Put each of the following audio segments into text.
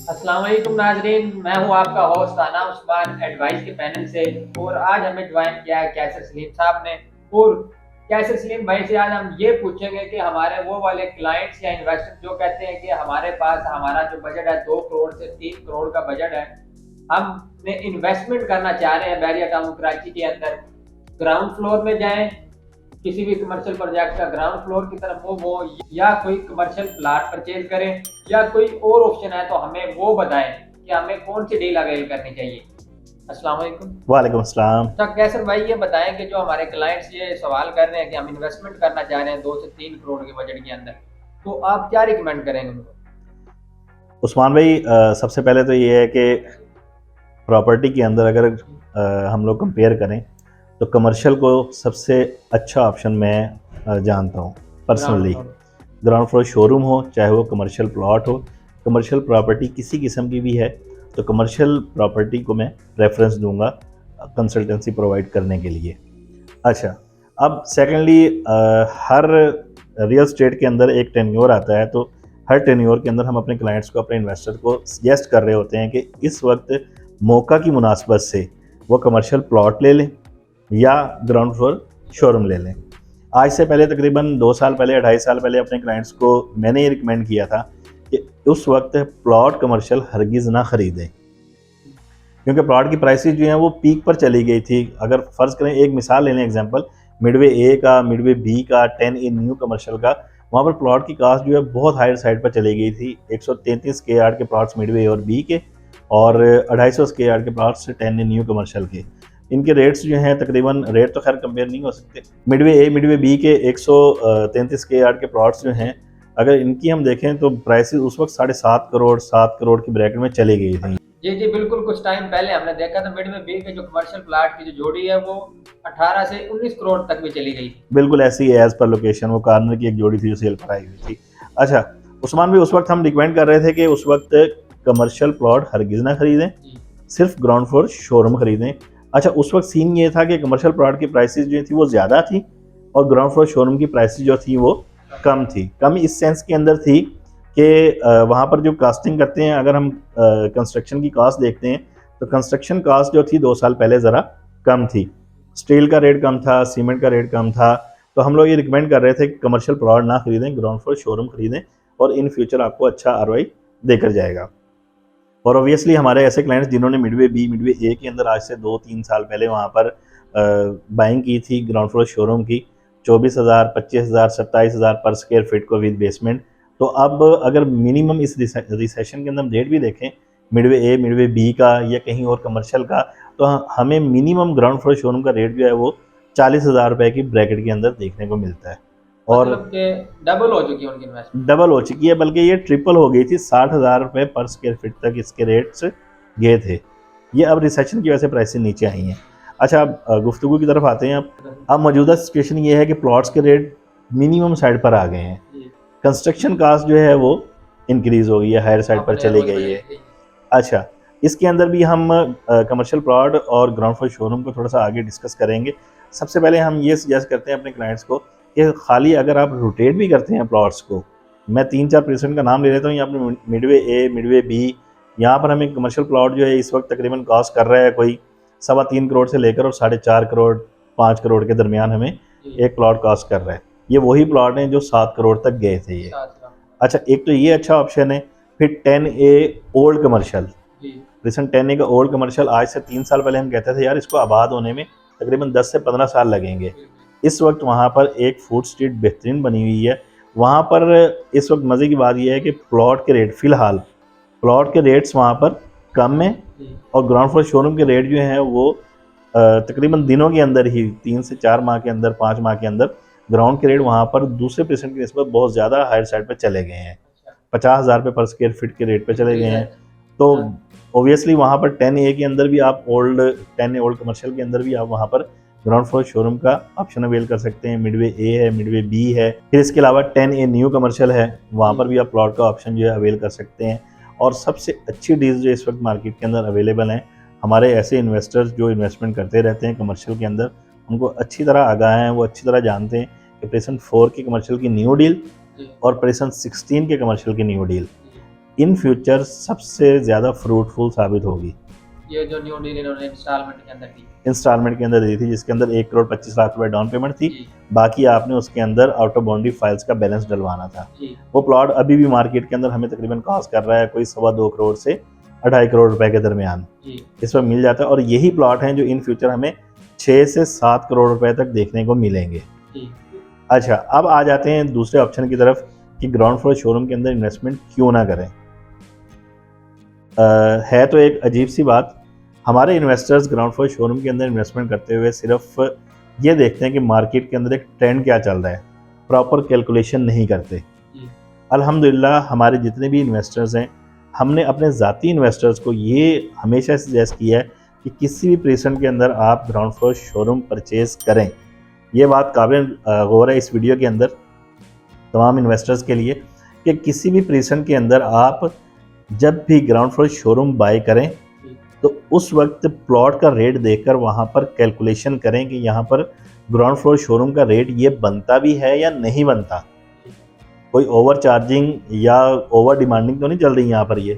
अस्सलाम वालेकुम नाजरीन, मैं हूं आपका होस्ट आना उस्मान एडवाइस के पैनल से। और आज हमें ज्वाइन किया है कैसर सलीम साहब ने। और कैसर सलीम भाई से आज हम ये पूछेंगे कि हमारे वो वाले क्लाइंट्स या इन्वेस्टर जो कहते हैं कि हमारे पास हमारा जो बजट है 2 करोड़ से 3 करोड़ का बजट है, हम इन्वेस्टमेंट करना चाह रहे हैं बैरिया टाउन कराची के अंदर, ग्राउंड फ्लोर में जाएं, किसी भी कमर्शियल प्रोजेक्ट का ग्राउंड फ्लोर की तरफ मूव हो, या कोई कमर्शियल प्लाट परचेज करें, या कोई और ऑप्शन है तो हमें वो बताएं कि हमें कौन सी डील अवेल करनी चाहिए। अस्सलाम वालेकुम। वालेकुम अस्सलाम। अच्छा कैसर भाई, ये बताएं कि जो हमारे क्लाइंट्स ये सवाल कर रहे हैं कि हम इन्वेस्टमेंट करना चाह रहे हैं 2 से 3 करोड़ के बजट के अंदर, तो आप क्या रिकमेंड करेंगे उनको? उस्मान भाई, सबसे पहले तो ये है कि प्रॉपर्टी के अंदर अगर हम लोग कंपेयर करें तो कमर्शियल को सबसे अच्छा ऑप्शन मैं जानता हूँ ground personally. Floor. Ground floor showroom हो, चाहे वो कमर्शियल प्लॉट हो, कमर्शियल प्रॉपर्टी किसी किस्म की भी है, तो कमर्शियल प्रॉपर्टी को मैं रेफरेंस दूंगा कंसल्टेंसी प्रोवाइड करने के लिए। अच्छा, अब सेकेंडली, हर रियल स्टेट के अंदर एक टेन्योर आता है, तो हर टेन्योर के अंदर हम अपने क्लाइंट्स को, अपने इन्वेस्टर को सजेस्ट कर रहे होते हैं कि इस वक्त मौका की मुनासबत से वो कमर्शियल प्लॉट ले लें या ग्राउंड फ्लोर शोरूम ले लें। आज से पहले तकरीबन 2 साल पहले या 2.5 साल पहले अपने क्लाइंट्स को मैंने ये रिकमेंड किया था कि उस वक्त प्लॉट कमर्शियल हरगिज़ ना ख़रीदें, क्योंकि प्लॉट की प्राइसेस जो हैं वो पीक पर चली गई थी। अगर फ़र्ज़ करें, एक मिसाल ले लें, एग्जांपल मिडवे ए का, मिडवे बी का, 10 ए न्यू कमर्शियल का, वहाँ पर प्लॉट की कास्ट जो है बहुत हायर साइड पर चली गई थी। 133 के आर के प्लॉट्स मिडवे ए और बी के, और 250 के आर के प्लॉट्स 10 ए न्यू कमर्शियल के। इनके रेट्स जो हैं तकरीबन, रेट तो खैर कंपेयर नहीं हो सकते, मिडवे ए मिडवे बी के 133 के आर के प्लॉट्स जो हैं, अगर इनकी हम देखें तो प्राइसेस उस वक्त 7.5 करोड़ 7 करोड़ की ब्रैकेट में चली गई थी। जी जी बिल्कुल, कुछ टाइम पहले हमने देखा था मिड में बी के जो कमर्शियल प्लाट की जो जोड़ी है वो 18 से 19 करोड़ तक भी चली गई। बिल्कुल ऐसी है, एज पर लोकेशन, वो कार्नर की एक जोड़ी थी जो सेल पर आई हुई थी। अच्छा, उस्मान भी उस वक्त हम रिकमेंड कर रहे थे कि उस वक्त कमर्शियल प्लॉट हरगिज़ ना खरीदें, जी। सिर्फ ग्राउंड फ्लोर शोरूम खरीदें। अच्छा, उस वक्त सीन ये था कि कमर्शियल प्लॉट की प्राइसेस जो थी वो ज़्यादा थी, और ग्राउंड फ्लोर शोरूम की प्राइसेस जो थी वो कम थी। कम इस सेंस के अंदर थी कि वहाँ पर जो कास्टिंग करते हैं, अगर हम कंस्ट्रक्शन की कास्ट देखते हैं तो कंस्ट्रक्शन कास्ट जो थी 2 साल पहले ज़रा कम थी, स्टील का रेट कम था, सीमेंट का रेट कम था। तो हम लोग ये रिकमेंड कर रहे थे कि कमर्शियल प्लॉट ना खरीदें, ग्राउंड फ्लोर शोरूम खरीदें, और इन फ्यूचर आपको अच्छा आरओआई देकर जाएगा। और ऑब्वियसली हमारे ऐसे क्लाइंट्स जिन्होंने मिडवे बी मिडवे ए के अंदर आज से 2-3 साल पहले वहाँ पर बाइंग की थी ग्राउंड फ्लोर शोरूम की, 24,000 25,000 27,000 पर स्क्वायर फीट को विद बेसमेंट। तो अब अगर मिनिमम इस रिसेशन के अंदर हम रेट भी देखें मिडवे ए मिडवे बी का या कहीं और कमर्शियल का, तो हमें मिनिमम ग्राउंड फ्लोर शोरूम का रेट जो है वो 40,000 रुपये की ब्रैकेट के अंदर देखने को मिलता है। और मतलब कि डबल हो चुकी है उनकी इन्वेस्टमेंट। डबल हो चुकी है, बल्कि ये ट्रिपल हो गई थी, 60,000 रुपये पर स्क्वायर फीट तक इसके रेट्स गए थे। ये अब रिसेशन की वजह से प्राइसेस नीचे आई हैं। अच्छा, अब गुफ्तगू की तरफ आते हैं। अब मौजूदा सिचुएशन ये है कि प्लॉट्स के रेट मिनिमम साइड पर आ गए हैं, जी। कंस्ट्रक्शन कास्ट जो है वो इंक्रीज़ हो गई है, हायर साइड पर अपने चली लेवल पे गई ले है। गई। अच्छा, इसके अंदर भी हम कमर्शियल प्लॉट और ग्राउंड फ्लोर शोरूम को थोड़ा सा आगे डिस्कस करेंगे। सबसे पहले हम ये सजेस्ट करते हैं अपने क्लाइंट्स को कि खाली अगर आप रोटेट भी करते हैं प्लॉट्स को, मैं 3-4% का नाम ले लेता हूँ, यहाँ पर मिडवे ए मिडवे बी, यहाँ पर हमें कमर्शियल प्लॉट जो है इस वक्त तकरीबन कॉस्ट कर रहा है कोई 3.25 करोड़ से लेकर और 4.5 करोड़ 5 करोड़ के दरमियान हमें जी। एक प्लॉट कॉस्ट कर रहा है। ये वही प्लॉट हैं जो 7 करोड़ तक गए थे ये। सात का। अच्छा, एक तो ये अच्छा ऑप्शन है। फिर 10 ए ओल्ड कमर्शियल, जी। रिसेंट 10 ए का ओल्ड कमर्शियल, आज से 3 साल पहले हम कहते थे यार इसको आबाद होने में तकरीबन 10 से 15 साल लगेंगे। बिल्कुल। इस वक्त वहाँ पर एक फूड स्ट्रीट बेहतरीन बनी हुई है। वहाँ पर इस वक्त मज़े की बात यह है कि प्लॉट के रेट, फ़िलहाल प्लॉट के रेट्स वहाँ पर कम हैं, जी। और ग्राउंड फ्लोर शोरूम के रेट जो हैं वो तकरीबन दिनों के अंदर ही 3 से 4 माह के अंदर, 5 माह के अंदर ग्राउंड के रेट वहाँ पर दूसरे परसेंट की निस्बत बहुत ज़्यादा हायर साइड पर चले गए हैं। अच्छा। 50,000 रुपये पर स्क्वायर फीट के रेट पे चले गए इंक्रीज है। हैं। तो हाँ। ऑब्वियसली वहाँ पर 10 ए के अंदर भी आप ओल्ड 10 ए ओल्ड कमर्शियल के अंदर भी आप वहाँ पर ग्राउंड फ्लोर शोरूम का ऑप्शन अवेल कर सकते हैं। मिडवे ए है, मिडवे बी है, फिर इसके अलावा 10 ए न्यू कमर्शियल है, वहाँ पर भी आप प्लॉट का ऑप्शन जो है अवेल कर सकते हैं। और सबसे अच्छी डील्स जो इस वक्त मार्केट के अंदर अवेलेबल हैं, हमारे ऐसे इन्वेस्टर्स जो इन्वेस्टमेंट करते रहते हैं कमर्शियल के अंदर, उनको अच्छी तरह आगाह हैं, वो अच्छी तरह जानते हैं कि प्रेसेंट 4 की कमर्शियल की न्यू डील जी। और प्रेसेंट 16 के कमर्शियल की न्यू डील, जी। इन फ्यूचर सबसे ज़्यादा फ्रूटफुल साबित होगी। ये जो न्यू डील इन्होंने इंस्टॉलमेंट के अंदर दी। इंस्टॉलमेंट के अंदर दी थी, जिसके अंदर 1,25,00,000 रुपए डाउन पेमेंट थी, जी बाकी आपने उसके अंदर आउट ऑफ बाउंड्री फाइल्स का बैलेंस डलवाना था। जी वो प्लॉट अभी भी मार्केट के अंदर हमें तकरीबन कॉस्ट कर रहा है कोई 2.25 करोड़ से 2.5 करोड़ रुपए के दरमियान जी इस वक्त मिल जाता है, और यही प्लॉट हैं जो इन फ्यूचर हमें 6 से 7 करोड़ रुपए तक देखने को मिलेंगे। जी। अच्छा, अब आ जाते हैं दूसरे ऑप्शन की तरफ कि ग्राउंड फ्लोर शोरूम के अंदर इन्वेस्टमेंट क्यों ना करें। है तो एक अजीब सी बात, हमारे इन्वेस्टर्स ग्राउंड फ्लोर शोरूम के अंदर इन्वेस्टमेंट करते हुए सिर्फ ये देखते हैं कि मार्केट के अंदर एक ट्रेंड क्या चल रहा है, प्रॉपर कैलकुलेशन नहीं करते। जी अल्हम्दुलिल्लाह हमारे जितने भी इन्वेस्टर्स हैं, हमने अपने ज़ाती इन्वेस्टर्स को ये हमेशा सजेस्ट किया है कि किसी भी प्रीसेंट के अंदर आप ग्राउंड फ्लोर शोरूम परचेज़ करें। ये बात काबिल गौर है इस वीडियो के अंदर तमाम इन्वेस्टर्स के लिए कि किसी भी प्रीसेंट के अंदर आप जब भी ग्राउंड फ्लोर शोरूम बाय करें तो उस वक्त प्लॉट का रेट देखकर वहाँ पर कैलकुलेशन करें कि यहाँ पर ग्राउंड फ्लोर शोरूम का रेट ये बनता भी है या नहीं बनता, कोई ओवर चार्जिंग या ओवर डिमांडिंग तो नहीं चल रही यहाँ पर ये।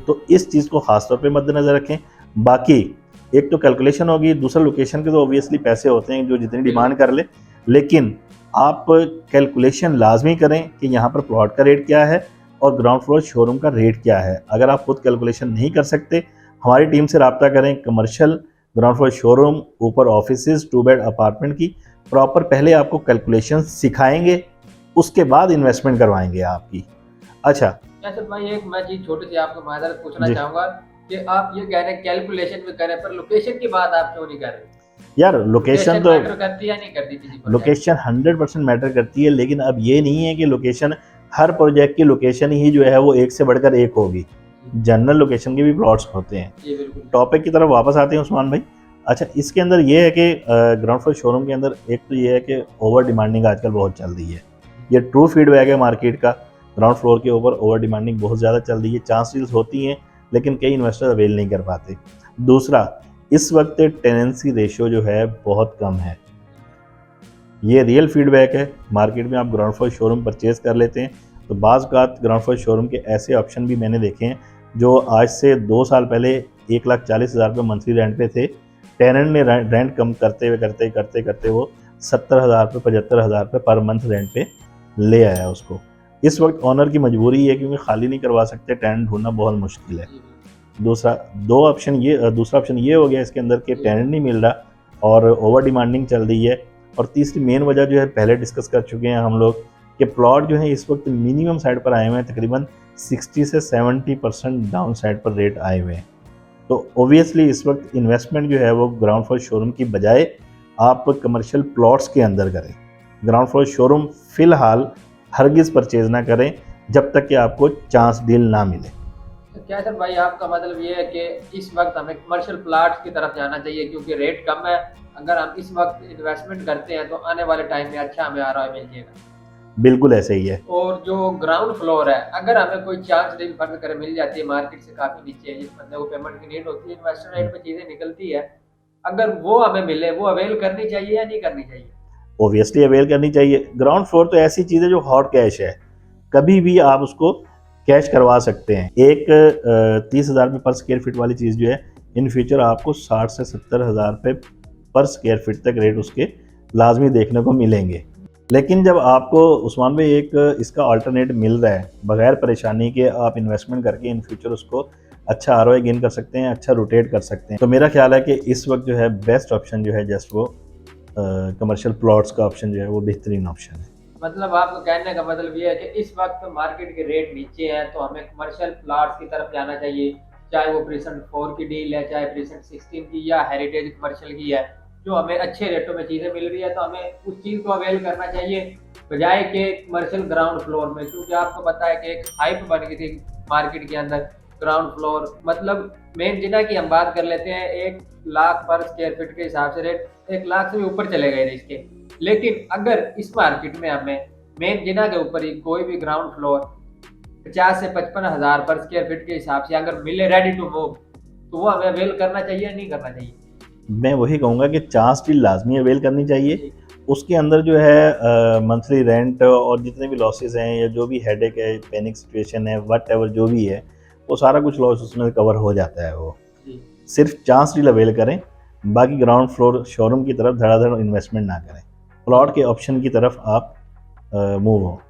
तो इस चीज़ को ख़ास तौर पे मद्देनज़र रखें। बाकी एक तो कैलकुलेशन होगी, दूसरा लोकेशन के तो ऑब्वियसली पैसे होते हैं जो जितनी डिमांड कर ले, लेकिन आप कैलकुलेशन लाजमी करें कि यहाँ पर प्लॉट का रेट क्या है और ग्राउंड फ्लोर शोरूम का रेट क्या है। अगर आप खुद कैलकुलेशन नहीं कर सकते, हमारी टीम से रब्ता करें। कमर्शियल ग्राउंड फ्लोर शोरूम, ऊपर ऑफिसेज, 2 बेड अपार्टमेंट की प्रॉपर पहले आपको कैलकुलेशन सिखाएंगे, उसके बाद इन्वेस्टमेंट करवाएंगे आपकी। अच्छा कैसर भाई, एक मैं चीज छोटी सी आपको माजरत पूछना जी चाहूंगा कि आप ये कह रहे हैं कैलकुलेशन में करें, पर लोकेशन की बात आप क्यों नहीं कर रहे? यार, लोकेशन तो मैटर करती है या नहीं करती किसी प्रोजेक्ट? लोकेशन 100% मैटर करती है, लेकिन अब ये नहीं है कि लोकेशन, हर प्रोजेक्ट की लोकेशन ही जो है वो एक से बढ़कर एक होगी। जनरल लोकेशन के भी प्लॉट्स होते हैं। जी बिल्कुल। टॉपिक की तरफ वापस आते हैं उस्मान भाई। अच्छा, इसके अंदर ये है कि ग्राउंड फ्लोर शोरूम के अंदर एक तो ये है कि ओवर डिमांडिंग आजकल बहुत चल रही है। ये ट्रू फीडबैक है मार्केट का, ग्राउंड फ्लोर के ऊपर ओवर डिमांडिंग बहुत ज़्यादा चल रही है। चांस डील्स होती हैं लेकिन कई इन्वेस्टर अवेल नहीं कर पाते। दूसरा, इस वक्त टेनेंसी रेशियो जो है बहुत कम है। ये रियल फीडबैक है। मार्केट में आप ग्राउंड फ्लोर शोरूम परचेज़ कर लेते हैं तो बाज़ औक़ात ग्राउंड फ्लोर शोरूम के ऐसे ऑप्शन भी मैंने देखे हैं जो आज से 2 साल पहले 1,40,000 रुपये मंथली रेंट पे थे। टेनेंट ने रेंट कम करते हुए करते वो 70,000 रुपये 75,000 रुपये पर मंथ रेंट पे ले आया उसको। इस वक्त ओनर की मजबूरी है क्योंकि खाली नहीं करवा सकते, टेनेंट ढूंढना बहुत मुश्किल है। दूसरा ऑप्शन ये हो गया इसके अंदर कि टेनेंट नहीं मिल रहा और ओवर डिमांडिंग चल रही है। और तीसरी मेन वजह जो है पहले डिस्कस कर चुके हैं हम लोग कि प्लॉट जो है इस वक्त मिनिमम साइड पर आए हुए हैं, तकरीबन 60 से 70% डाउन साइड पर रेट आए हुए हैं। तो ओबियसली इस वक्त इन्वेस्टमेंट जो है वो ग्राउंड फ्लोर शोरूम की बजाय आप कमर्शियल प्लॉट्स के अंदर करें। ग्राउंड फ्लोर शोरूम फ़िलहाल हरगिज़ परचेज़ ना करें जब तक कि आपको चांस डील ना मिले। क्या सर भाई, आपका मतलब ये है कि इस वक्त हमें कमर्शियल प्लाट्स की तरफ जाना चाहिए क्योंकि रेट कम है। अगर हम इस वक्त इन्वेस्टमेंट करते हैं तो आने वाले टाइम में अच्छा हमें आरओआई मिल जाएगा। बिल्कुल ऐसे ही है। और जो ग्राउंड फ्लोर है, अगर हमें कोई चांस डील फर्ज करे मिल जाती है मार्केट से काफ़ी नीचे, जिस बंदे को पेमेंट की नीड होती है, इन्वेस्टर रेट पे चीज़ें निकलती है, अगर वो हमें मिले, वो अवेल करनी चाहिए या नहीं करनी चाहिए? ओबियसली अवेल करनी चाहिए। ग्राउंड फ्लोर तो ऐसी चीज़ है जो हॉट कैश है, कभी भी आप उसको कैश करवा सकते हैं। एक 30,000 रुपये पर स्क्वायर फीट वाली चीज़ जो है इन फ्यूचर आपको 60 से 70,000 रुपये पर स्क्वायर फीट तक रेट उसके लाजमी देखने को मिलेंगे। लेकिन जब आपको उस्मान भाई एक इसका अल्टरनेट मिल रहा है बगैर परेशानी के, आप इन्वेस्टमेंट करके इन फ्यूचर उसको अच्छा आरओआई गेन कर सकते हैं, अच्छा रोटेट कर सकते हैं, तो मेरा ख्याल है कि इस वक्त जो है बेस्ट ऑप्शन जो है जस्ट वो कमर्शियल प्लॉट्स का ऑप्शन जो है वो बेहतरीन ऑप्शन है। मतलब आपको कहने का मतलब ये है कि इस वक्त मार्केट के रेट नीचे हैं तो हमें कमर्शियल प्लाट्स की तरफ जाना चाहिए, चाहे वो प्रीसेंट 4 की डील है, चाहे प्रीसेंट 16 की या हेरिटेज कमर्शियल की है, जो हमें अच्छे रेटों में चीज़ें मिल रही है तो हमें उस चीज़ को अवेल करना चाहिए बजाय के कमर्शियल ग्राउंड फ्लोर में। क्योंकि आपको पता है कि एक हाइप बन गई थी मार्केट के अंदर ग्राउंड फ्लोर, मतलब मेन जिना की हम बात कर लेते हैं, 1 लाख पर स्क्वायर फीट के हिसाब से रेट 1 लाख से भी ऊपर चले गए थे इसके। लेकिन अगर इस मार्केट में हमें मेन जिना के ऊपर ही कोई भी ग्राउंड फ्लोर 50 से 55,000 पर स्क्वायर फीट के हिसाब से अगर मिले रेडी टू मूव, तो वो हमें अवेल करना चाहिए या नहीं करना चाहिए? मैं वही कहूँगा कि चांस डील लाजमी अवेल करनी चाहिए। उसके अंदर जो है मंथली रेंट और जितने भी लॉसेस हैं या जो भी हेडेक है, पैनिक सिचुएशन है, वट एवर जो भी है, वो सारा कुछ लॉस उसमें कवर हो जाता है। वो जी सिर्फ चांस डील अवेल करें, बाकी ग्राउंड फ्लोर शोरूम की तरफ धड़ाधड़ इन्वेस्टमेंट ना करें, प्लॉट के ऑप्शन की तरफ आप मूव हो।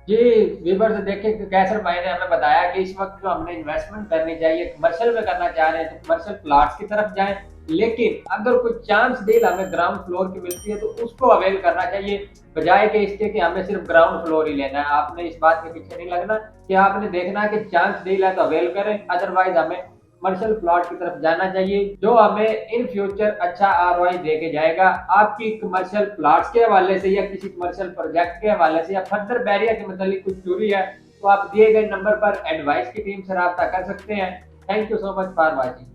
जी व्यूअर्स, देखिए कि कैसर भाई ने हमें बताया कि इस वक्त जो हमने इन्वेस्टमेंट करनी चाहिए कमर्शियल में करना चाह रहे हैं तो कमर्शियल प्लॉट्स की तरफ जाएं, लेकिन अगर कोई चांस डील हमें ग्राउंड फ्लोर की मिलती है तो उसको अवेल करना चाहिए, बजाय कि इसके कि हमें सिर्फ ग्राउंड फ्लोर ही लेना है। आपने इस बात के पीछे नहीं लगना कि आपने देखना है कि चांस डील है तो अवेल करें, अदरवाइज हमें कमर्शियल प्लॉट की तरफ जाना चाहिए जो हमें इन फ्यूचर अच्छा आरओआई दे के जाएगा। आपकी कमर्शियल प्लॉट्स के हवाले से या किसी कमर्शियल प्रोजेक्ट के हवाले से या फर्दर बैरियर के मतलब कुछ क्यूरी है तो आप दिए गए नंबर पर एडवाइस की टीम से रब्ता कर सकते हैं। Thank you so much for watching.